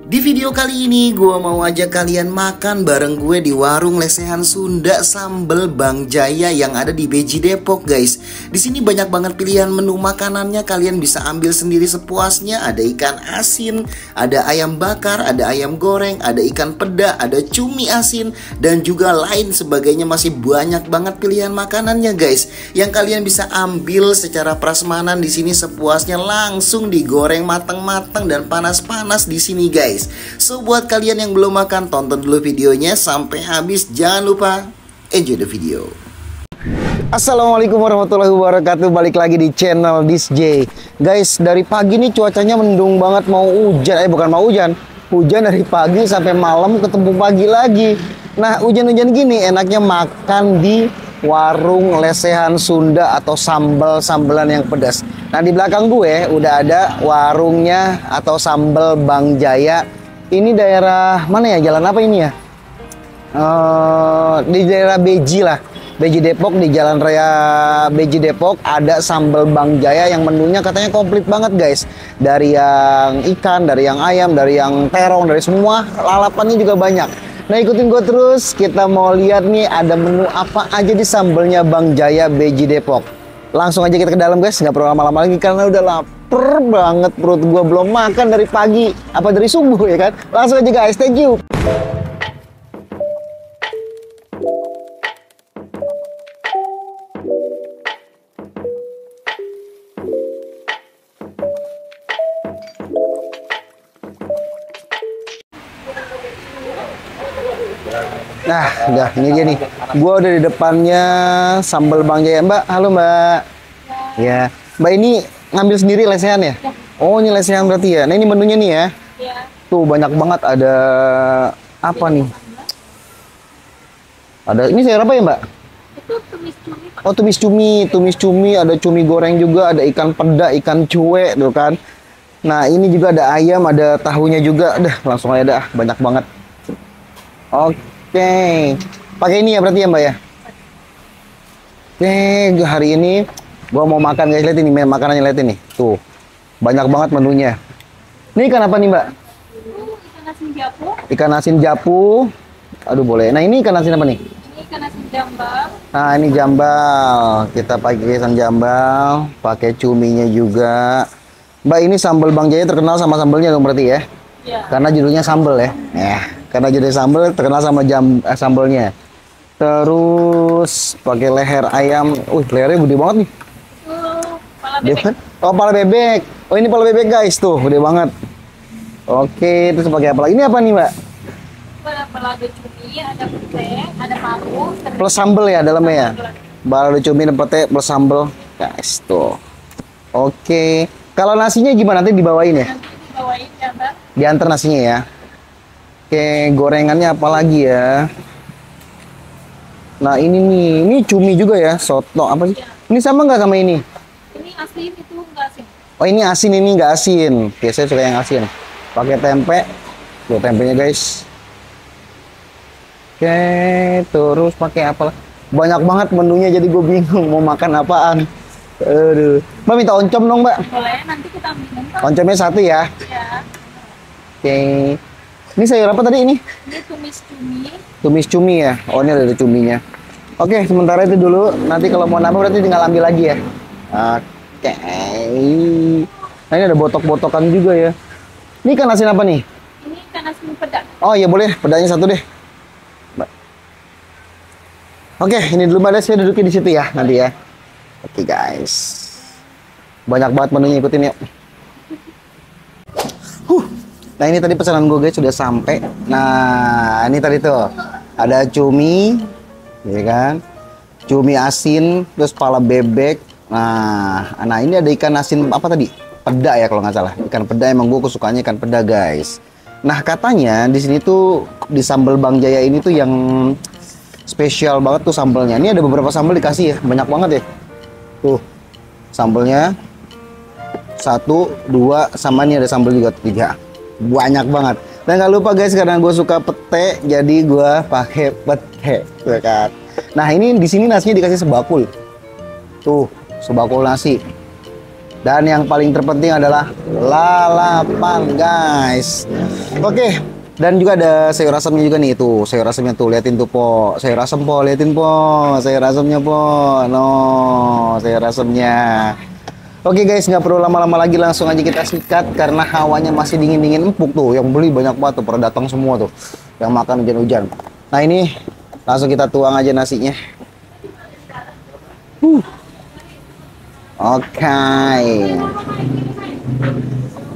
Di video kali ini gue mau ajak kalian makan bareng gue di warung lesehan Sunda sambal Bang Jaya yang ada di Beji Depok, guys. Di sini banyak banget pilihan menu makanannya, kalian bisa ambil sendiri sepuasnya. Ada ikan asin, ada ayam bakar, ada ayam goreng, ada ikan peda, ada cumi asin dan juga lain sebagainya. Masih banyak banget pilihan makanannya, guys, yang kalian bisa ambil secara prasmanan di sini sepuasnya, langsung digoreng matang-matang dan panas-panas di sini, guys. So buat kalian yang belum makan, tonton dulu videonya sampai habis. Jangan lupa enjoy the video. Assalamualaikum warahmatullahi wabarakatuh. Balik lagi di channel This J. Guys, dari pagi nih cuacanya mendung banget, mau hujan. Bukan mau hujan. Hujan dari pagi sampai malam, ketemu pagi lagi. Nah, hujan-hujan gini enaknya makan di warung lesehan Sunda atau sambal-sambelan yang pedas. Nah, di belakang gue udah ada warungnya atau sambal Bang Jaya. Ini daerah mana ya? Jalan apa ini ya? Di daerah Beji lah. Beji Depok, di Jalan Raya Beji Depok ada sambal Bang Jaya yang menunya katanya komplit banget, guys. Dari yang ikan, dari yang ayam, dari yang terong, dari semua lalapannya juga banyak. Nah, ikutin gue terus, kita mau lihat nih ada menu apa aja di sambalnya Bang Jaya Beji Depok. Langsung aja kita ke dalam, guys, nggak perlu lama-lama lagi karena udah lapar banget, perut gue belum makan dari pagi, apa dari subuh ya kan. Langsung aja guys, thank you. Nah, udah ini dia nih. Gua udah di depannya sambal Bang Jaya. Mbak, halo Mbak. Ya, Mbak ini ngambil sendiri lesehan ya? Oh, ini lesehan berarti ya. Nah, ini menunya nih ya. Tuh banyak banget, ada apa nih? Ada ini sayur apa ya, Mbak? Itu tumis cumi, Pak. Oh, tumis cumi, ada cumi goreng juga, ada ikan peda, ikan cuek tuh kan. Nah, ini juga ada ayam, ada tahunya juga. Dah, langsung aja dah, banyak banget. Oke, pakai ini ya berarti ya Mbak ya. Oke, hari ini gua mau makan, guys. Lihat ini makanannya, lihat ini. Tuh, banyak banget menunya. Ini ikan apa nih Mbak? Ikan asin japu. Ikan asin japu. Aduh boleh. Nah, ini ikan asin apa nih? Ini ikan asin jambal. Nah, ini jambal. Kita pakai ikan jambal, pakai cuminya juga. Mbak, ini sambal Bang Jaya terkenal sama sambalnya dong berarti ya? Iya. Karena judulnya sambal ya. Karena judul sambal terkenal sama sambalnya. Terus pakai leher ayam. Lehernya gede banget nih. Kepala bebek. Oh, kepala bebek. Oh, ini kepala bebek, guys. Tuh, gede banget. Oke, terus pakai apa lagi? Ini apa nih, Mbak? Balado cumi, ada pete, ada paru. Plus sambal ya dalamnya ya. Balado cumi dan pete plus sambal. Guys, tuh. Oke. Kalau nasinya gimana? Nanti dibawain ya? Nanti dibawain ya, Mbak. Diantar nasinya ya. Oke, gorengannya apa lagi ya? Nah, ini nih, ini cumi juga ya, soto apa sih? Ya. Ini sama nggak sama ini? Ini asin, itu enggak asin. Oh, ini asin, ini nggak asin. Oke, saya suka yang asin. Pakai tempe. Tuh tempenya, guys. Oke, terus pakai apa? Banyak banget menunya, jadi gue bingung mau makan apaan. Aduh. Mbak minta oncom dong, Mbak. Boleh, nanti kita ambilin, Pak. Oncomnya satu ya. Ya. Oke. Ini sayur apa tadi ini? Ini tumis cumi. Tumis cumi ya. Oh, ini ada cuminya. Oke, sementara itu dulu. Nanti kalau mau nambah berarti tinggal ambil lagi ya. Oke. Nah, ini ada botok-botokan juga ya. Ini ikan asin apa nih? Ini ikan asin peda. Oh iya boleh, pedanya satu deh. Oke, ini dulu Mbak, saya duduknya di situ ya nanti ya. Oke guys. Banyak banget menunya, ikutin yuk. Nah, ini tadi pesanan gue, guys, sudah sampai. Nah, ini tadi tuh ada cumi, ya kan? Cumi asin, terus kepala bebek. Nah ini ada ikan asin apa tadi? Peda ya kalau nggak salah. Ikan peda, emang gue kesukaannya ikan peda, guys. Nah, katanya di sini tuh di sambal Bang Jaya ini tuh yang spesial banget tuh sambalnya. Ini ada beberapa sambal dikasih ya, banyak banget ya. Tuh, sambalnya 1, 2, sama ini ada sambal juga 3. Banyak banget. Dan nggak lupa guys, karena gue suka pete, jadi gue pakai pete, ya kan. Nah, ini di sini nasinya dikasih sebakul. Tuh, sebakul nasi. Dan yang paling terpenting adalah lalapan, guys. Oke, dan juga ada sayur asamnya juga nih, tuh sayur asamnya tuh, liatin tuh po, sayur asam po, liatin po, sayur asamnya po, no, sayur asamnya. Oke guys, nggak perlu lama-lama lagi, langsung aja kita sikat karena hawanya masih dingin-dingin empuk tuh. Yang beli banyak banget tuh, pada datang semua tuh, yang makan hujan-hujan. Nah ini langsung kita tuang aja nasinya. Oke.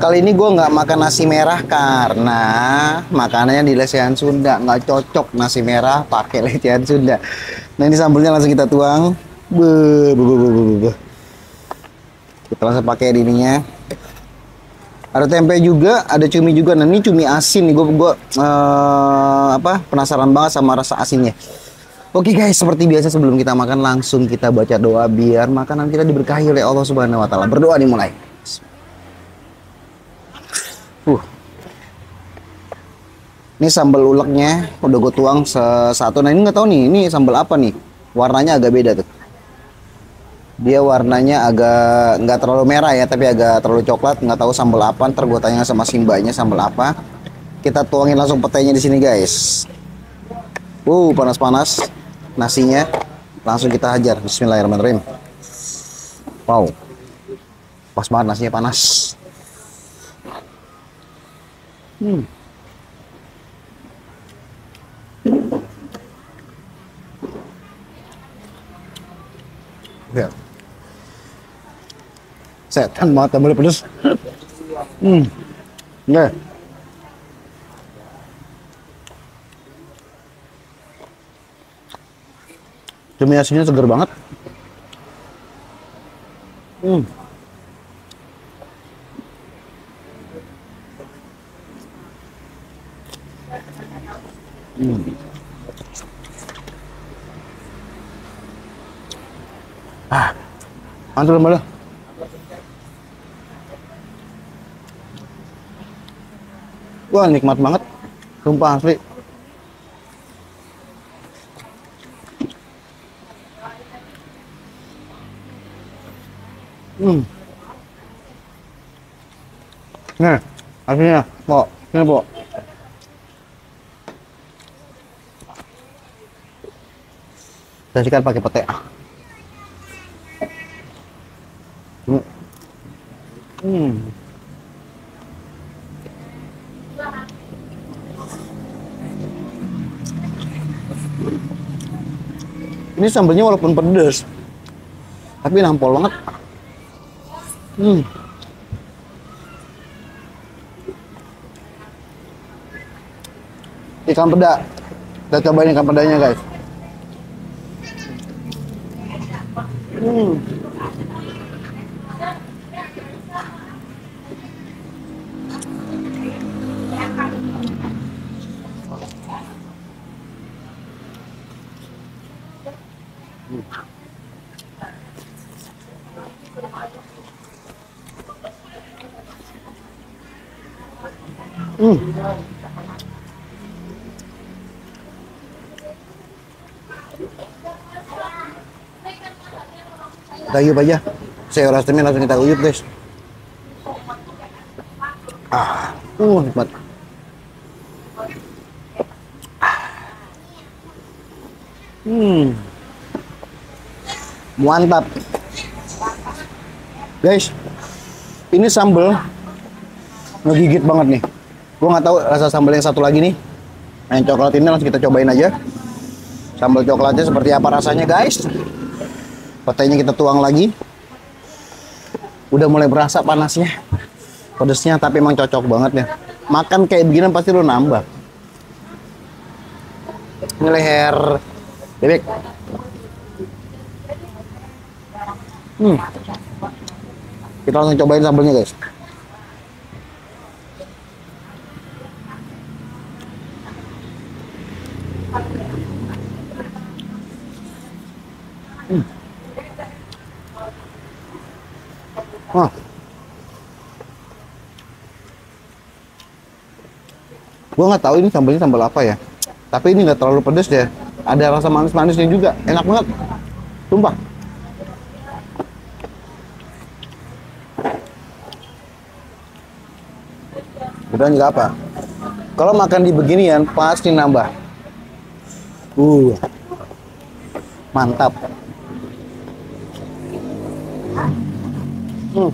Kali ini gue nggak makan nasi merah karena makanannya di lesehan Sunda, nggak cocok nasi merah pakai lesehan Sunda. Nah ini sambelnya langsung kita tuang. Kita langsung pakai ininya. Ada tempe juga, ada cumi juga. Nah ini cumi asin nih, gue penasaran banget sama rasa asinnya. Oke guys, seperti biasa sebelum kita makan langsung kita baca doa biar makanan kita diberkahi oleh Allah Subhanahu wa taala. Berdoa dimulai. Ini sambal uleknya udah gue tuang satu. Nah ini nggak tahu nih, ini sambal apa nih? Warnanya agak beda tuh. Dia warnanya agak nggak terlalu merah ya, tapi agak terlalu coklat. Nggak tahu sambal apa. Ntar gue tanya sama Simbanya sambal apa. Kita tuangin langsung petainya di sini guys. Panas-panas. Nasinya langsung kita hajar. Bismillahirrahmanirrahim. Wow, pas banget nasinya panas. Ya. Setan banget, boleh pedes. Ya. Cumi asinnya seger banget. Mantul malah. Wah, nikmat banget. Sumpah asli. Nih, asinnya, po. Ini, po. Saya sikat pakai pete. Ini sambalnya walaupun pedas, tapi nampol banget. Ikan peda, kita cobain ikan pedanya guys. Kita uyup aja. Sayur asamnya langsung kita uyup guys. Nikmat. Mantap. Guys, ini sambal ngegigit banget nih. Gua nggak tahu rasa sambal yang satu lagi nih, yang coklat ini, langsung kita cobain aja. Sambal coklatnya seperti apa rasanya guys. Petainya kita tuang lagi. Udah mulai berasa panasnya, pedesnya, tapi emang cocok banget ya. Makan kayak begini pasti lo nambah. Ini leher bebek. Kita langsung cobain sambalnya guys. Gua nggak tahu ini sambalnya sambal apa ya, tapi ini nggak terlalu pedas ya. Ada rasa manis-manisnya juga, enak banget, sumpah. Kebetulan juga apa? Kalau makan di beginian pasti nambah. Mantap. Hmm.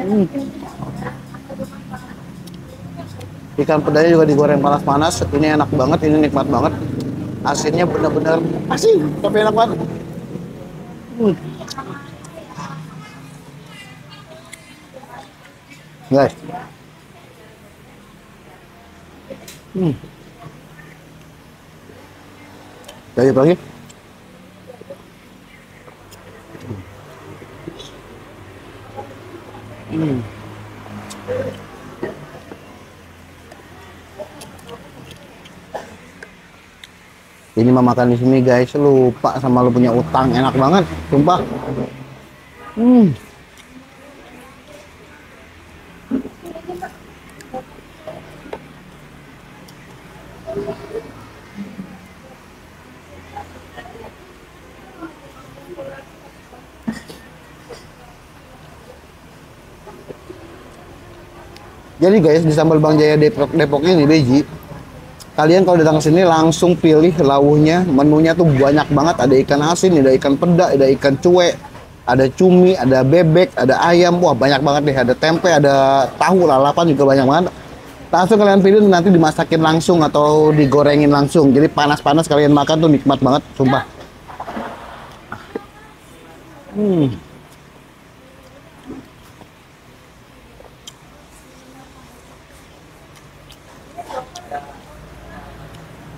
Hmm. Ikan pedanya juga digoreng panas-panas. Ini enak banget, ini nikmat banget. Asinnya benar-benar asin, tapi enak banget. Hmm. Guys. Lanjut lagi. Ini mah makan di sini guys, lupa sama lu punya utang, enak banget, sumpah. Jadi guys, di sambal Bang Jaya Depok ini Beji, kalian kalau datang ke sini langsung pilih lauhnya. Menunya tuh banyak banget, ada ikan asin, ada ikan peda, ada ikan cuek, ada cumi, ada bebek, ada ayam. Wah, banyak banget deh, ada tempe, ada tahu, lalapan juga banyak banget. Langsung kalian pilih, nanti dimasakin langsung atau digorengin langsung. Jadi panas-panas kalian makan tuh nikmat banget, sumpah.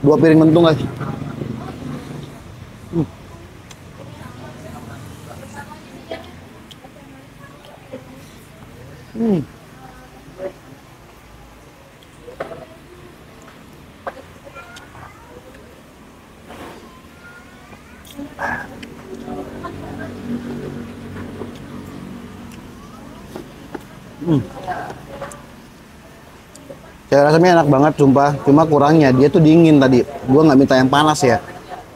Dua piring mentung guys. Saya rasanya enak banget, sumpah. Cuma kurangnya dia tuh dingin tadi. Gua nggak minta yang panas ya.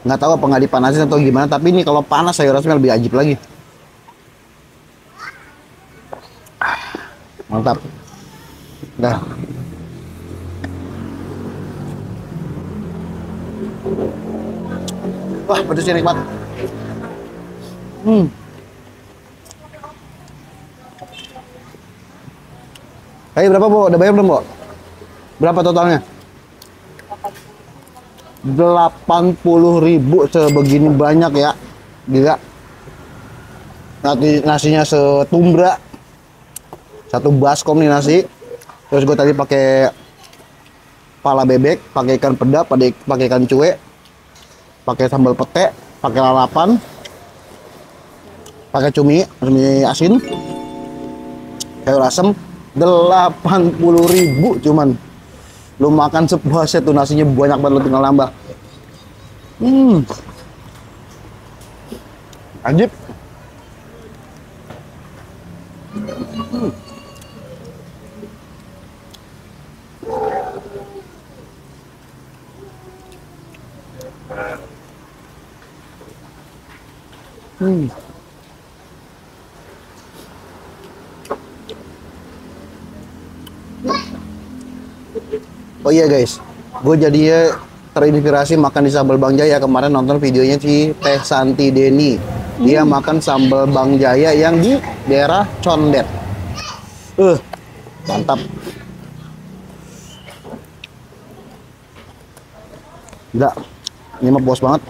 Nggak tahu apa nggak dipanasin atau gimana. Tapi ini kalau panas saya rasanya lebih ajib lagi. Mantap. Dah. Wah, pedasnya nikmat. Kayak berapa, Bu? Udah bayar belum, Bu? Berapa totalnya? 80.000 sebegini banyak ya. Gila. Nasinya setumbra. Satu baskom nih nasi. Terus gue tadi pakai pala bebek, pakai ikan peda, pakai ikan cuek, pakai sambal pete, pakai lalapan, pakai cumi asin, sayur asem. 80.000 cuman. Lu makan sebuah set tuh, nasinya banyak banget, lu tinggal nambah. Ajib. Oh iya guys, gue jadinya terinspirasi makan di sambal Bang Jaya. Kemarin nonton videonya si Teh Santi Deni. Dia makan sambal Bang Jaya yang di daerah Condet. Mantap. Gila, ini mah puas banget.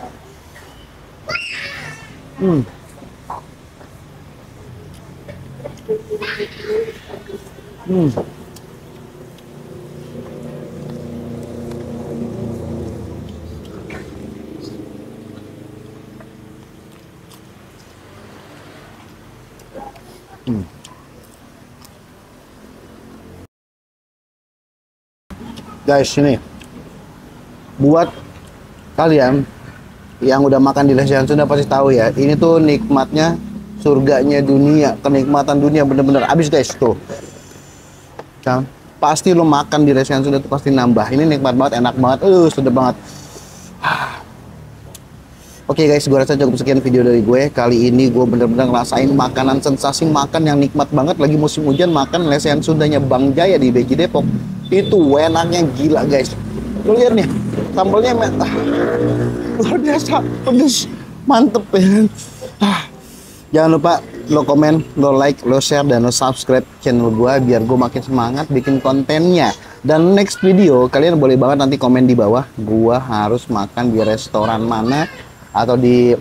Guys, ini buat kalian yang udah makan di Lesehan Sunda pasti tahu ya, ini tuh nikmatnya surganya dunia, kenikmatan dunia, bener-bener abis guys tuh. Kan? Pasti lo makan di Lesehan Sunda tuh pasti nambah. Ini nikmat banget, enak banget, sedap banget. Oke guys, gue rasa cukup sekian video dari gue. Kali ini gue bener-bener ngerasain makanan sensasi makan yang nikmat banget. Lagi musim hujan makan lesehan Sundanya Bang Jaya di Beji Depok. Itu enaknya gila guys. Lu lihat nih, sambalnya luar biasa, pedes, mantep ya. Jangan lupa lo komen, lo like, lo share, dan lo subscribe channel gue biar gue makin semangat bikin kontennya. Dan next video kalian boleh banget nanti komen di bawah, gue harus makan di restoran mana atau di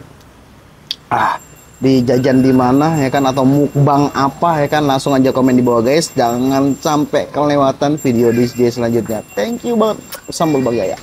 jajan di mana ya kan, atau mukbang apa ya kan, langsung aja komen di bawah guys. Jangan sampai kelewatan video di selanjutnya. Thank you banget, sambal Bang Jaya.